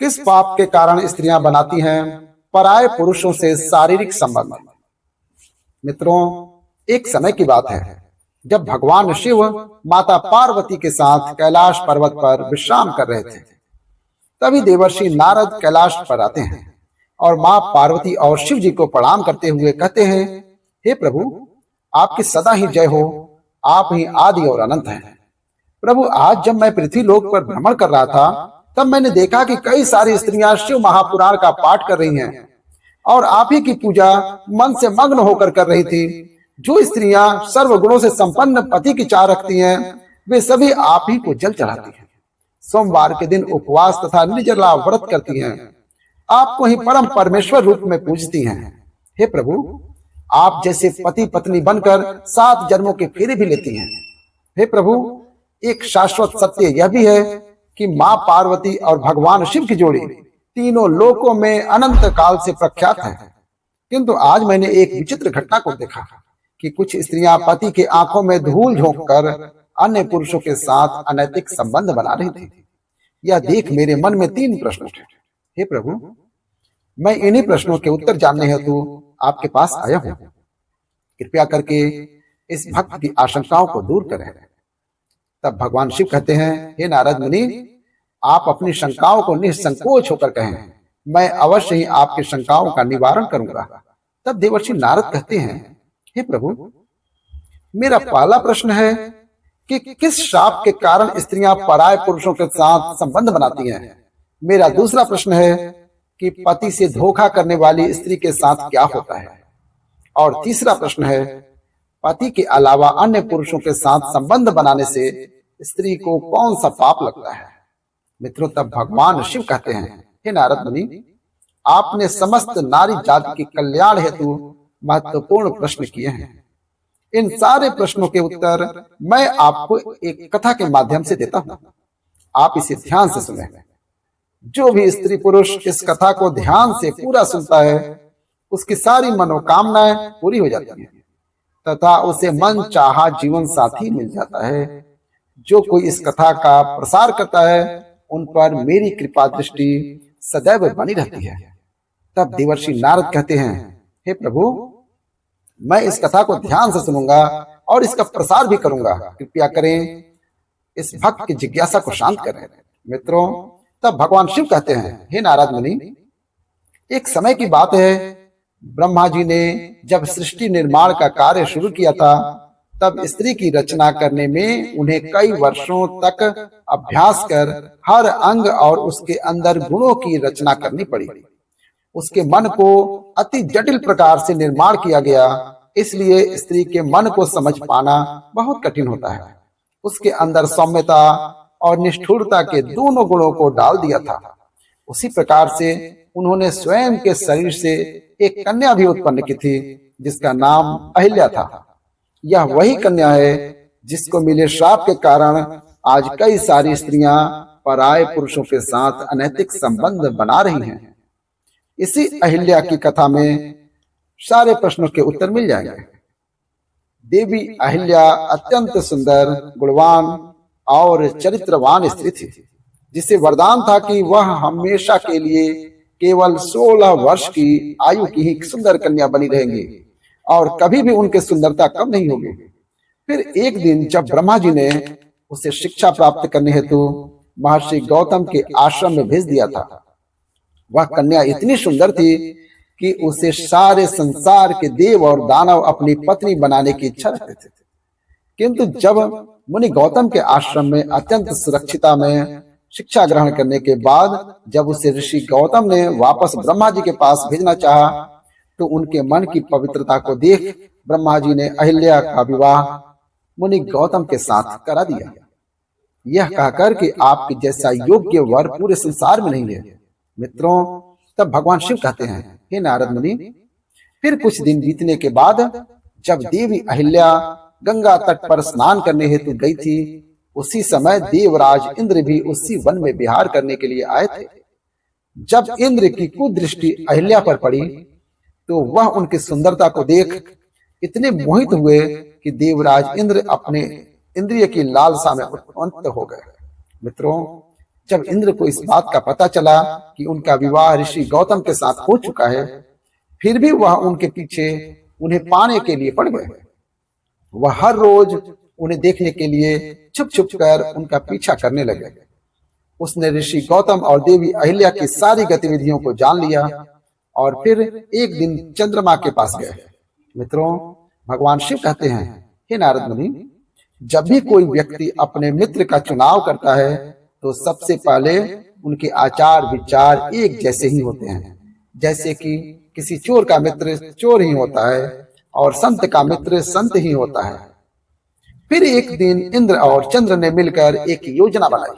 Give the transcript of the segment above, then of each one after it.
किस पाप के कारण स्त्रियां बनाती हैं पराये पुरुषों से शारीरिक संबंध? मित्रों, एक समय की बात है जब भगवान शिव माता पार्वती के साथ कैलाश पर्वत पर विश्राम कर रहे थे। तभी देवर्षि नारद कैलाश पर आते हैं और मां पार्वती और शिव जी को प्रणाम करते हुए कहते हैं, हे प्रभु, आपकी सदा ही जय हो, आप ही आदि और अनंत हैं। प्रभु, आज जब मैं पृथ्वी लोक पर भ्रमण कर रहा था तब मैंने देखा कि कई सारी स्त्रियां शिव महापुराण का पाठ कर रही हैं और आप ही की पूजा मन से मग्न होकर कर रही थी। जो स्त्रियां सर्वगुणों से संपन्न पति की चाह रखती हैं वे सभी आप ही को जल चढ़ाती हैं, सोमवार के दिन उपवास तथा निर्जला व्रत करती हैं, आपको ही परम परमेश्वर रूप में पूजती हैं। हे प्रभु, आप जैसे पति पत्नी बनकर 7 जन्मों के फेरे भी लेती हैं। हे प्रभु, एक शाश्वत सत्य यह भी है कि मां पार्वती और भगवान शिव की जोड़ी तीनों लोकों में अनंत काल से प्रख्यात है। किंतु आज मैंने एक विचित्र घटना को देखा कि कुछ स्त्रियां पति के आंखों में धूल झोंक कर अन्य पुरुषों के साथ अनैतिक संबंध बना रही थी। यह देख मेरे मन में 3 प्रश्न उठे। हे प्रभु, मैं इन्हीं प्रश्नों के उत्तर जानने हेतु आपके पास आया हूं। कृपया करके इस भक्त की आशंकाओं को दूर करें। तब भगवान शिव कहते हैं, हे नारद मुनि, आप अपनी शंकाओं को निसंकोच होकर कहें, मैं अवश्य ही आपकी शंकाओं का निवारण करूंगा। तब देवर्षि नारद कहते हैं, हे प्रभु, मेरा पहला प्रश्न है कि किस शाप के कारण स्त्रियां पराये पुरुषों के साथ संबंध बनाती हैं। मेरा दूसरा प्रश्न है कि पति से धोखा करने वाली स्त्री के साथ क्या होता है। और तीसरा प्रश्न है, पति के अलावा अन्य पुरुषों के साथ संबंध बनाने से स्त्री को कौन सा पाप लगता है। मित्रों, तब भगवान शिव कहते हैं, हे नारद मुनि, आपने समस्त नारी जाति के कल्याण हेतु महत्वपूर्ण प्रश्न किए हैं। इन सारे प्रश्नों के उत्तर मैं आपको एक कथा के माध्यम से देता हूं, आप इसे ध्यान से सुनें। जो भी स्त्री पुरुष इस कथा को ध्यान से पूरा सुनता है उसकी सारी मनोकामनाएं पूरी हो जाती हैं तथा उसे मन चाहा जीवन साथी मिल जाता है। जो कोई इस कथा का प्रसार करता है उन पर मेरी कृपा दृष्टि सदैव बनी रहती है। तब देवर्षि नारद कहते हैं, हे प्रभु, मैं इस कथा को ध्यान से सुनूंगा और इसका प्रसार भी करूंगा। कृपया करें, इस भक्त की जिज्ञासा को शांत करें। मित्रों, तब भगवान शिव कहते हैं, हे नारद मुनि, एक समय की बात है, ब्रह्मा जी ने जब सृष्टि निर्माण का कार्य शुरू किया था तब स्त्री की रचना करने में उन्हें कई वर्षों तक अभ्यास कर हर अंग और उसके अंदर गुणों की रचना करनी पड़ी। उसके मन को अति जटिल प्रकार से निर्माण किया गया, इसलिए स्त्री के मन को समझ पाना बहुत कठिन होता है। उसके अंदर सौम्यता और निष्ठुरता के दोनों गुणों को डाल दिया था। उसी प्रकार से उन्होंने स्वयं के शरीर से एक कन्या भी उत्पन्न की थी जिसका नाम अहिल्या था। यह वही कन्या है जिसको मिले श्राप के कारण आज कई सारी स्त्रियां पराये पुरुषों के साथ अनैतिक संबंध बना रही हैं। इसी अहिल्या की कथा में सारे प्रश्नों के उत्तर मिल जाएंगे। देवी अहिल्या अत्यंत सुंदर, गुणवान और चरित्रवान स्त्री थी, जिसे वरदान था कि वह हमेशा के लिए केवल 16 वर्ष की आयु की ही सुंदर कन्या बनी रहेंगी और कभी भी उनकी सुंदरता कम नहीं होगी। फिर एक दिन जब ब्रह्मा जी ने उसे शिक्षा प्राप्त करने हेतु महर्षि गौतम के आश्रम में भेज दिया था, वह कन्या इतनी सुंदर थी कि उसे सारे संसार के देव और दानव अपनी पत्नी बनाने की इच्छा रखते थे। किंतु जब मुनि गौतम के आश्रम में अत्यंत सुरक्षिता में शिक्षा ग्रहण करने के बाद जब उसे ऋषि गौतम ने वापस ब्रह्मा जी के पास भेजना चाहा तो उनके मन की पवित्रता को देख ब्रह्मा जी ने अहिल्या का विवाह मुनि गौतम के साथ करा दिया, यह कहकर कि आपके जैसा योग्य वर पूरे संसार में नहीं है। मित्रों, तब भगवान शिव कहते हैं, हे नारद मुनि, फिर कुछ दिन बीतने के बाद जब देवी अहिल्या गंगा तट पर स्नान करने हेतु गई थी, उसी समय देवराज इंद्र भी उसी वन में विहार करने के लिए आए थे। जब इंद्र की कुदृष्टि अहिल्या पर पड़ी तो वह उनकी सुंदरता को देख इतने मोहित हुए कि देवराज इंद्र अपने इंद्रिय की लालसा में उन्मत्त हो गए। मित्रों, जब इंद्र को इस बात का पता चला कि उनका विवाह ऋषि गौतम के साथ हो चुका है, फिर भी वह उनके पीछे उन्हें पाने के लिए पड़ गए। वह हर रोज उन्हें देखने के लिए छुप छुप कर उनका पीछा करने लगे। उसने ऋषि गौतम और देवी अहिल्या की सारी गतिविधियों को जान लिया और फिर एक दिन चंद्रमा के पास गए। मित्रों, भगवान शिव कहते हैं, हे नारद मुनि, जब भी कोई व्यक्ति अपने मित्र का चुनाव करता है तो सबसे पहले उनके आचार विचार एक जैसे ही होते हैं। जैसे कि किसी चोर का मित्र चोर ही होता है और संत का मित्र संत ही होता है। फिर एक दिन इंद्र और चंद्र ने मिलकर एक योजना बनाई,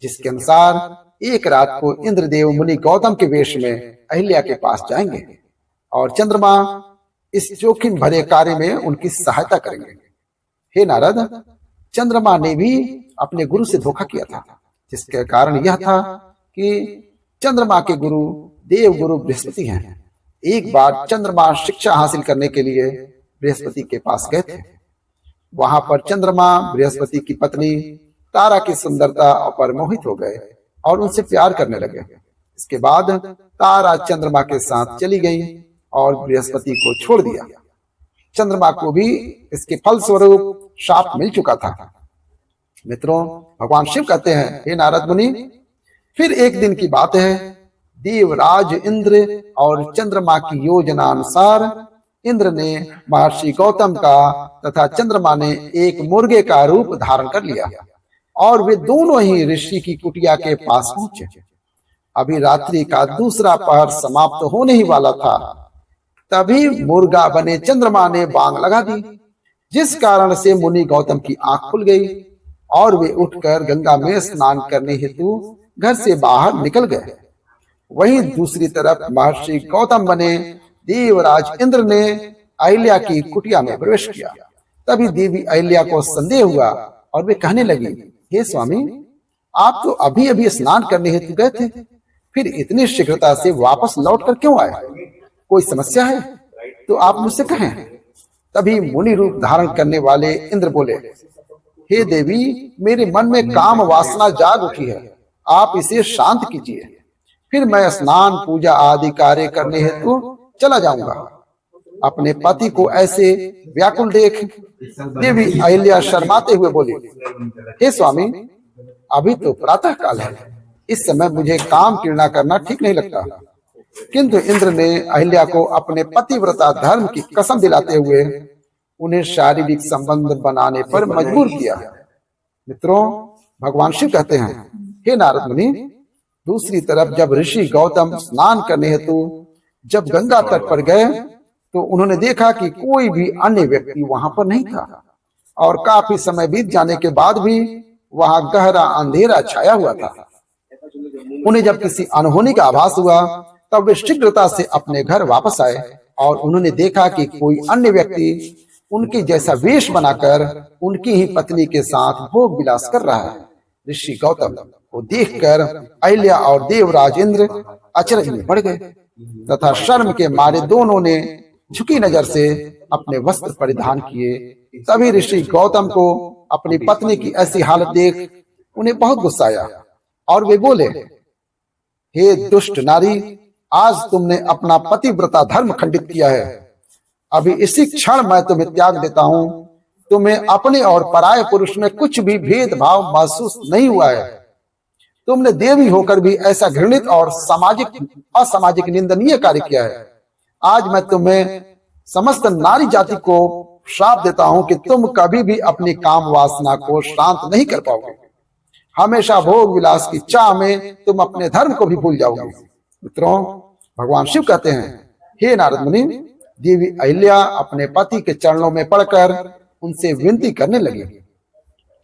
जिसके अनुसार एक रात को इंद्रदेव मुनि गौतम के वेश में अहिल्या के पास जाएंगे और चंद्रमा इस जोखिम भरे कार्य में उनकी सहायता करेंगे। हे नारद, चंद्रमा ने भी अपने गुरु से धोखा किया था, जिसके कारण यह था कि चंद्रमा के गुरु देव गुरु बृहस्पति हैं। एक बार चंद्रमा शिक्षा हासिल करने के लिए बृहस्पति के पास गए थे। वहां पर चंद्रमा बृहस्पति की पत्नी तारा की सुंदरता पर मोहित हो गए और उनसे प्यार करने लगे। इसके बाद तारा चंद्रमा के साथ चली गई और बृहस्पति को छोड़ दिया। चंद्रमा को भी इसके फल स्वरूप शाप मिल चुका था। मित्रों, भगवान शिव कहते हैं, हे नारद मुनि, फिर एक दिन की बात है, देवराज इंद्र और चंद्रमा की योजना अनुसार इंद्र ने महर्षि गौतम का तथा चंद्रमा ने एक मुर्गे का रूप धारण कर लिया और वे दोनों ही ऋषि की कुटिया के पास पहुंचे। अभी रात्रि का दूसरा पहर समाप्त होने ही वाला था, तभी मुर्गा बने चंद्रमा ने बांग लगा दी, जिस कारण से मुनि गौतम की आंख खुल गई और वे उठकर गंगा में स्नान करने हेतु घर से बाहर निकल गए। वहीं दूसरी तरफ महर्षि गौतम बने देवराज इंद्र ने अहिल्या की कुटिया में प्रवेश किया। तभी देवी अहिल्या को संदेह हुआ और वे कहने लगी, हे स्वामी, आप तो अभी अभी स्नान करने हेतु गए थे, फिर इतनी शीघ्रता से वापस लौटकर क्यों आए? कोई समस्या है तो आप मुझसे कहें। तभी मुनि रूप धारण करने वाले इंद्र बोले, हे देवी, मेरे मन में काम वासना जाग उठी है, आप इसे शांत कीजिए, फिर मैं स्नान पूजा आदि कार्य करने हेतु चला जाऊंगा। अपने पति को ऐसे व्याकुल देख देवी अहिल्या शर्माते हुए बोली, हे स्वामी, अभी तो प्रातः काल है, इस समय मुझे काम क्रीड़ा करना ठीक नहीं लगता। किंतु इंद्र ने अहिल्या को अपने पतिव्रता धर्म की कसम दिलाते हुए उन्हें शारीरिक संबंध बनाने पर मजबूर किया। मित्रों, भगवान शिव कहते हैं, हे नारद मुनि, दूसरी तरफ जब ऋषि गौतम स्नान करने हेतु जब गंगा तट पर गए तो उन्होंने देखा कि कोई भी अन्य व्यक्ति वहां पर नहीं था और काफी समय बीत जाने के बाद भी वहां गहरा अंधेरा छाया हुआ था। उन्हें जब किसी अनहोनी का आभास हुआ तब वे शीघ्रता से अपने घर वापस आए और उन्होंने देखा कि कोई अन्य व्यक्ति उनके जैसा वेश बनाकर उनकी ही पत्नी के साथ भोग विलास कर रहा है। ऋषि गौतम को देखकर अहिल्या और देवराज इंद्र अचरज में पड़ गए तथा शर्म के मारे दोनों ने झुकी नजर से अपने वस्त्र परिधान किए। तभी ऋषि गौतम को अपनी पत्नी की ऐसी हालत देख उन्हें बहुत गुस्सा आया और वे बोले, हे दुष्ट नारी, आज तुमने अपना पतिव्रता धर्म खंडित किया है। अभी इसी क्षण मैं तुम्हें त्याग देता हूँ। तुम्हें अपने और पराये पुरुष में कुछ भी भेदभाव महसूस नहीं हुआ है। तुमने देवी होकर भी ऐसा घृणित और असामाजिक निंदनीय कार्य किया है। आज मैं तुम्हें समस्त नारी जाति को श्राप देता हूं कि तुम कभी भी अपनी काम वासना को शांत नहीं कर पाओगे। हमेशा भोग विलास की चाह में तुम अपने धर्म को भी भूल जाओगे। मित्रों, भगवान शिव कहते हैं, हे नारद मुनि, देवी अहिल्या अपने पति के चरणों में पड़कर उनसे विनती करने लगी।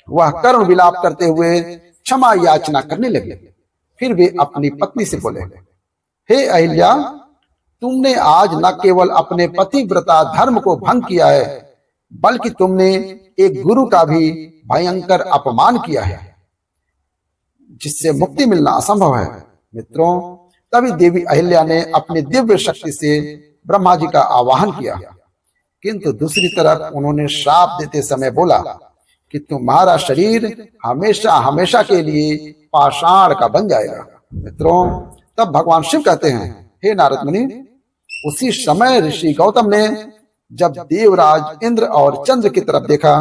वह करुण विलाप करते हुए क्षमा याचना करने लगे। फिर वे अपनी पत्नी से बोले, हे अहिल्या, तुमने आज न केवल अपने पतिव्रता धर्म को भंग किया है, बल्कि तुमने एक गुरु का भी भयंकर अपमान किया है, जिससे मुक्ति मिलना असंभव है। मित्रों, तभी देवी अहिल्या ने अपनी दिव्य शक्ति से ब्रह्मा जी का आवाहन किया, किंतु दूसरी तरफ उन्होंने श्राप देते समय बोला कि तुम्हारा शरीर हमेशा हमेशा के लिए पाषाण का बन जाएगा। मित्रों, तब भगवान शिव कहते हैं, हे नारद मुनि, उसी समय ऋषि गौतम ने जब देवराज इंद्र और चंद्र की तरफ देखा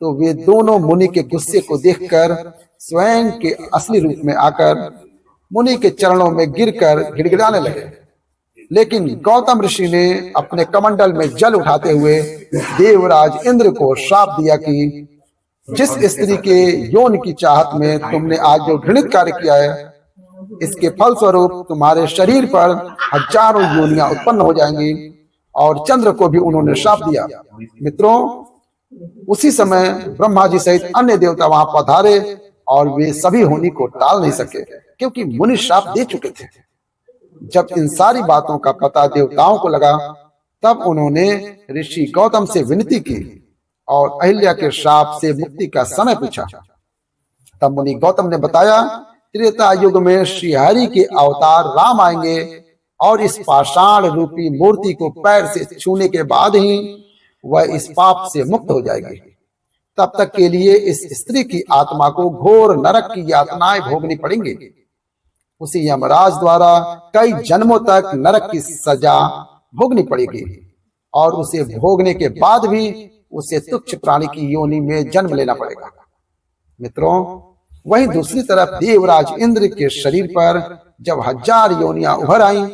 तो वे दोनों मुनि के गुस्से को देखकर स्वयं के असली रूप में आकर मुनि के चरणों में गिरकर गिड़गिड़ाने लगे। लेकिन गौतम ऋषि ने अपने कमंडल में जल उठाते हुए देवराज इंद्र को श्राप दिया कि जिस स्त्री के यौन की चाहत में तुमने आज जो घृणित कार्य किया है, इसके फलस्वरूप तुम्हारे शरीर पर हजारों योनियां उत्पन्न हो जाएंगी। और चंद्र को भी उन्होंने श्राप दिया। मित्रों, उसी समय ब्रह्मा जी सहित अन्य देवता वहां पधारे और वे सभी होनी को टाल नहीं सके, क्योंकि मुनि श्राप दे चुके थे। जब इन सारी बातों का पता देवताओं को लगा, तब उन्होंने ऋषि गौतम से विनती की और अहिल्या के श्राप से मुक्ति का समय पूछा। तब मुनि गौतम ने बताया, त्रेता युग में श्रीहरि के अवतार राम आएंगे और इस पाषाण रूपी मूर्ति को पैर से छूने के बाद ही वह इस पाप से मुक्त हो जाएगी। तब तक के लिए इस स्त्री की आत्मा को घोर नरक की यातनाएं भोगनी पड़ेंगी। उसी यमराज द्वारा कई जन्मों तक नरक की सजा भोगनी पड़ेगी और उसे भोगने के बाद भी उसे तुच्छ प्राणी की योनि में जन्म लेना पड़ेगा। मित्रों, वहीं दूसरी तरफ देवराज इंद्र के शरीर पर जब हजार योनियां उभर आईं,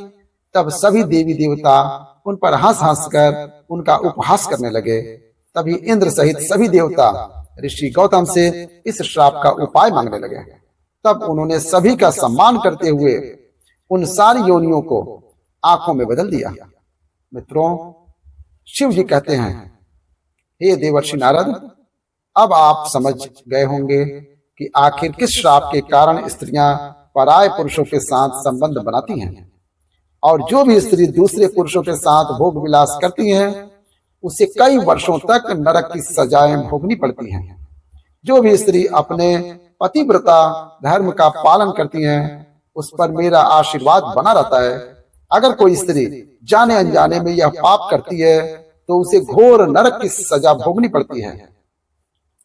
तब सभी देवी देवता उन पर हंस हंस कर उनका उपहास करने लगे। तभी इंद्र सहित सभी देवता ऋषि गौतम से इस श्राप का उपाय मांगने लगे। तब उन्होंने सभी का सम्मान करते हुए उन सारी योनियों को आंखों में बदल दिया। मित्रों, शिव जी कहते हैं, हे देवर्षि नारद, अब आप समझ गए होंगे कि आखिर किस श्राप के कारण स्त्रियां पराये पुरुषों के साथ संबंध बनाती हैं। और जो भी स्त्री दूसरे पुरुषों के साथ भोग विलास करती है, उसे कई वर्षों तक नरक की सजाएं भोगनी पड़ती हैं। जो भी स्त्री अपने पतिव्रता धर्म का पालन करती है, उस पर मेरा आशीर्वाद बना रहता है। अगर कोई स्त्री जाने अनजाने में यह पाप करती है तो उसे घोर नरक की सजा भोगनी पड़ती है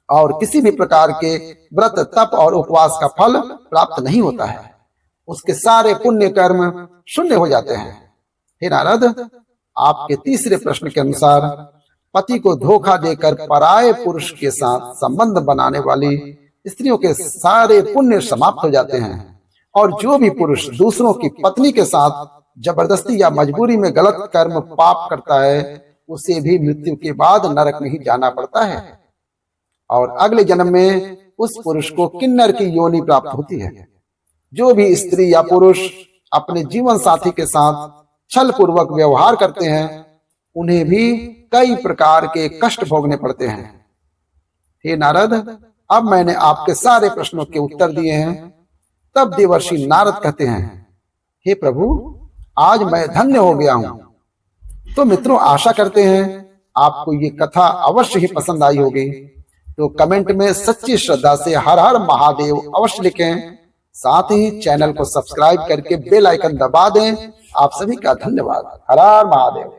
और किसी भी प्रकार के व्रत, तप और उपवास का फल प्राप्त नहीं होता है। उसके सारे पुण्य कर्म शून्य हो जाते हैं। हे नारद, आपके तीसरे प्रश्न के अनुसार पति को धोखा देकर पराये पुरुष के साथ संबंध बनाने वाली स्त्रियों के सारे पुण्य समाप्त हो जाते हैं और जो भी पुरुष दूसरों की पत्नी के साथ जबरदस्ती या मजबूरी में गलत कर्म पाप करता है, उसे भी मृत्यु के बाद नरक में ही जाना पड़ता है और अगले जन्म में उस पुरुष को किन्नर की योनि प्राप्त होती है। जो भी स्त्री या पुरुष अपने जीवन साथी के साथ छल पूर्वक व्यवहार करते हैं, उन्हें भी कई प्रकार के कष्ट भोगने पड़ते हैं। हे नारद, अब मैंने आपके सारे प्रश्नों के उत्तर दिए हैं। तब देवर्षि नारद कहते हैं, हे प्रभु, आज मैं धन्य हो गया हूं। तो मित्रों, आशा करते हैं आपको ये कथा अवश्य ही पसंद आई होगी। तो कमेंट में सच्ची श्रद्धा से हर हर महादेव अवश्य लिखें। साथ ही चैनल को सब्सक्राइब करके बेल आइकन दबा दें। आप सभी का धन्यवाद। हर हर महादेव।